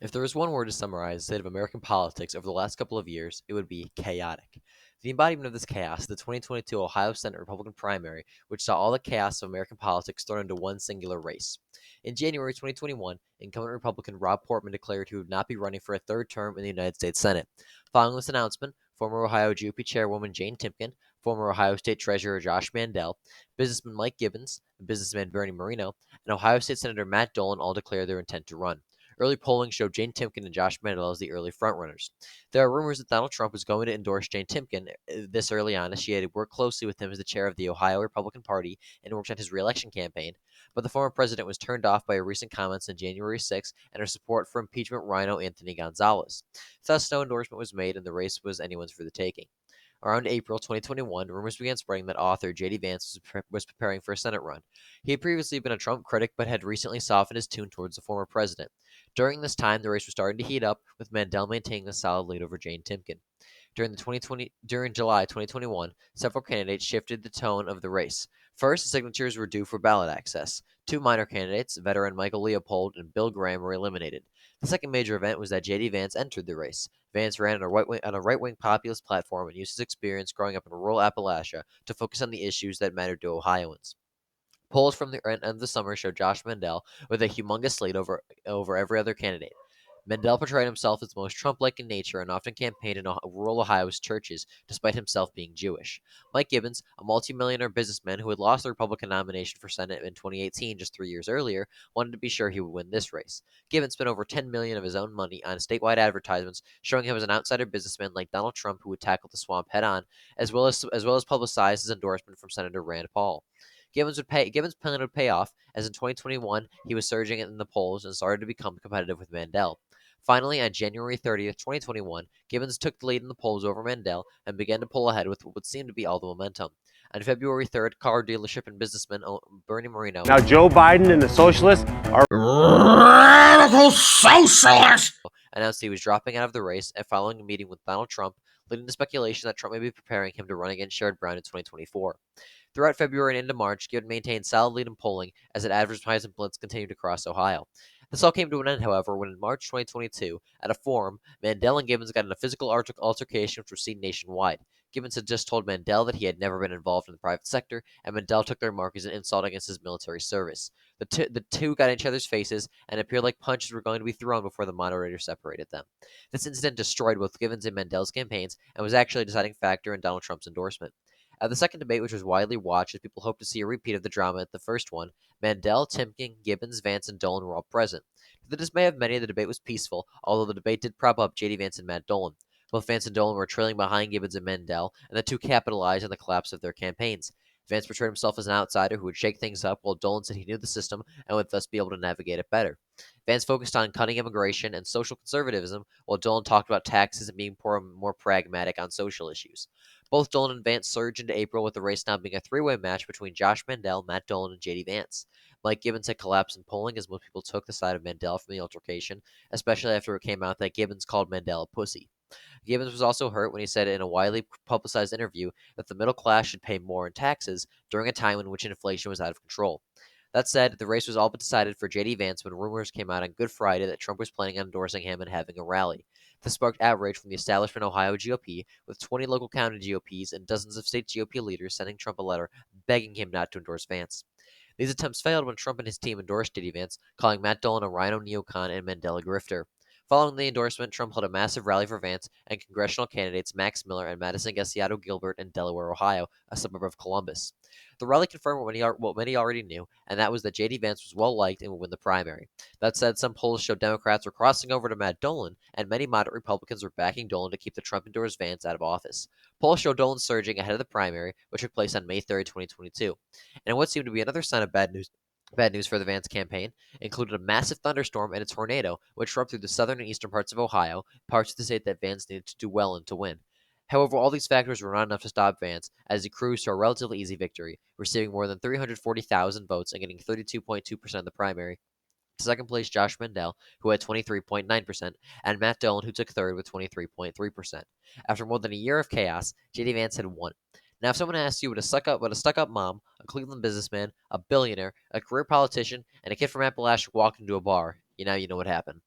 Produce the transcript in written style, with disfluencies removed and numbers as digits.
If there was one word to summarize the state of American politics over the last couple of years, it would be chaotic. The embodiment of this chaos is the 2022 Ohio Senate Republican primary, which saw all the chaos of American politics thrown into one singular race. In January 2021, incumbent Republican Rob Portman declared he would not be running for a third term in the United States Senate. Following this announcement, former Ohio GOP chairwoman Jane Timken, former Ohio State Treasurer Josh Mandel, businessman Mike Gibbons, businessman Bernie Moreno, and Ohio State Senator Matt Dolan all declared their intent to run. Early polling showed Jane Timken and Josh Mandel as the early frontrunners. There are rumors that Donald Trump was going to endorse Jane Timken this early on, as she had worked closely with him as the chair of the Ohio Republican Party and worked on his reelection campaign. But the former president was turned off by her recent comments on January 6 and her support for impeachment rhino Anthony Gonzalez. Thus, no endorsement was made, and the race was anyone's for the taking. Around April 2021, rumors began spreading that author J.D. Vance was preparing for a Senate run. He had previously been a Trump critic but had recently softened his tune towards the former president. During this time, the race was starting to heat up, with Mandel maintaining a solid lead over Jane Timken. During July 2021, several candidates shifted the tone of the race. First, signatures were due for ballot access. Two minor candidates, veteran Michael Leopold and Bill Graham, were eliminated. The second major event was that J.D. Vance entered the race. Vance ran on a right-wing populist platform and used his experience growing up in rural Appalachia to focus on the issues that mattered to Ohioans. Polls from the end of the summer showed Josh Mandel with a humongous lead over every other candidate. Mandel portrayed himself as most Trump-like in nature and often campaigned in rural Ohio's churches, despite himself being Jewish. Mike Gibbons, a multimillionaire businessman who had lost the Republican nomination for Senate in 2018, just 3 years earlier, wanted to be sure he would win this race. Gibbons spent over $10 million of his own money on statewide advertisements, showing him as an outsider businessman like Donald Trump who would tackle the swamp head-on, as well as publicize his endorsement from Senator Rand Paul. Gibbons' plan would pay off, as in 2021 he was surging in the polls and started to become competitive with Mandel. Finally, on January 30th, 2021, Gibbons took the lead in the polls over Mandel and began to pull ahead with what would seem to be all the momentum. On February 3rd, car dealership and businessman Bernie Moreno Now, Joe Biden and the socialists are radical socialists announced he was dropping out of the race and following a meeting with Donald Trump, leading to speculation that Trump may be preparing him to run against Sherrod Brown in 2024. Throughout February and into March, Gibbons maintained solid lead in polling as an advertising blitz continued across Ohio. This all came to an end, however, when in March 2022, at a forum, Mandel and Gibbons got in a physical altercation which was seen nationwide. Gibbons had just told Mandel that he had never been involved in the private sector, and Mandel took their remark as an insult against his military service. The two got in each other's faces, and it appeared like punches were going to be thrown before the moderator separated them. This incident destroyed both Gibbons and Mandel's campaigns, and was actually a deciding factor in Donald Trump's endorsement. At the second debate, which was widely watched as people hoped to see a repeat of the drama at the first one, Mandel, Timken, Gibbons, Vance, and Dolan were all present. To the dismay of many, the debate was peaceful, although the debate did prop up J.D. Vance and Matt Dolan. Both Vance and Dolan were trailing behind Gibbons and Mandel, and the two capitalized on the collapse of their campaigns. Vance portrayed himself as an outsider who would shake things up, while Dolan said he knew the system and would thus be able to navigate it better. Vance focused on cutting immigration and social conservatism, while Dolan talked about taxes and being more pragmatic on social issues. Both Dolan and Vance surged into April, with the race now being a three-way match between Josh Mandel, Matt Dolan, and J.D. Vance. Mike Gibbons had collapsed in polling as most people took the side of Mandel from the altercation, especially after it came out that Gibbons called Mandel a pussy. Gibbons was also hurt when he said in a widely publicized interview that the middle class should pay more in taxes during a time in which inflation was out of control. That said, the race was all but decided for J.D. Vance when rumors came out on Good Friday that Trump was planning on endorsing him and having a rally. This sparked outrage from the establishment Ohio GOP, with 20 local county GOPs and dozens of state GOP leaders sending Trump a letter begging him not to endorse Vance. These attempts failed when Trump and his team endorsed J.D. Vance, calling Matt Dolan a rhino neocon and Mandel a grifter. Following the endorsement, Trump held a massive rally for Vance and congressional candidates Max Miller and Madison Gassiato Gilbert in Delaware, Ohio, a suburb of Columbus. The rally confirmed what many already knew, and that was that J.D. Vance was well liked and would win the primary. That said, some polls showed Democrats were crossing over to Matt Dolan, and many moderate Republicans were backing Dolan to keep the Trump-endorsed Vance out of office. Polls showed Dolan surging ahead of the primary, which took place on May 3rd, 2022. And what seemed to be another sign of bad news for the Vance campaign included a massive thunderstorm and a tornado, which swept through the southern and eastern parts of Ohio, parts of the state that Vance needed to do well and to win. However, all these factors were not enough to stop Vance, as he cruised to a relatively easy victory, receiving more than 340,000 votes and getting 32.2% of the primary. To second place, Josh Mandel, who had 23.9%, and Matt Dolan, who took third with 23.3%. After more than a year of chaos, J.D. Vance had won. Now, if someone asks you what a stuck-up mom, a Cleveland businessman, a billionaire, a career politician, and a kid from Appalachia walked into a bar, you know what happened.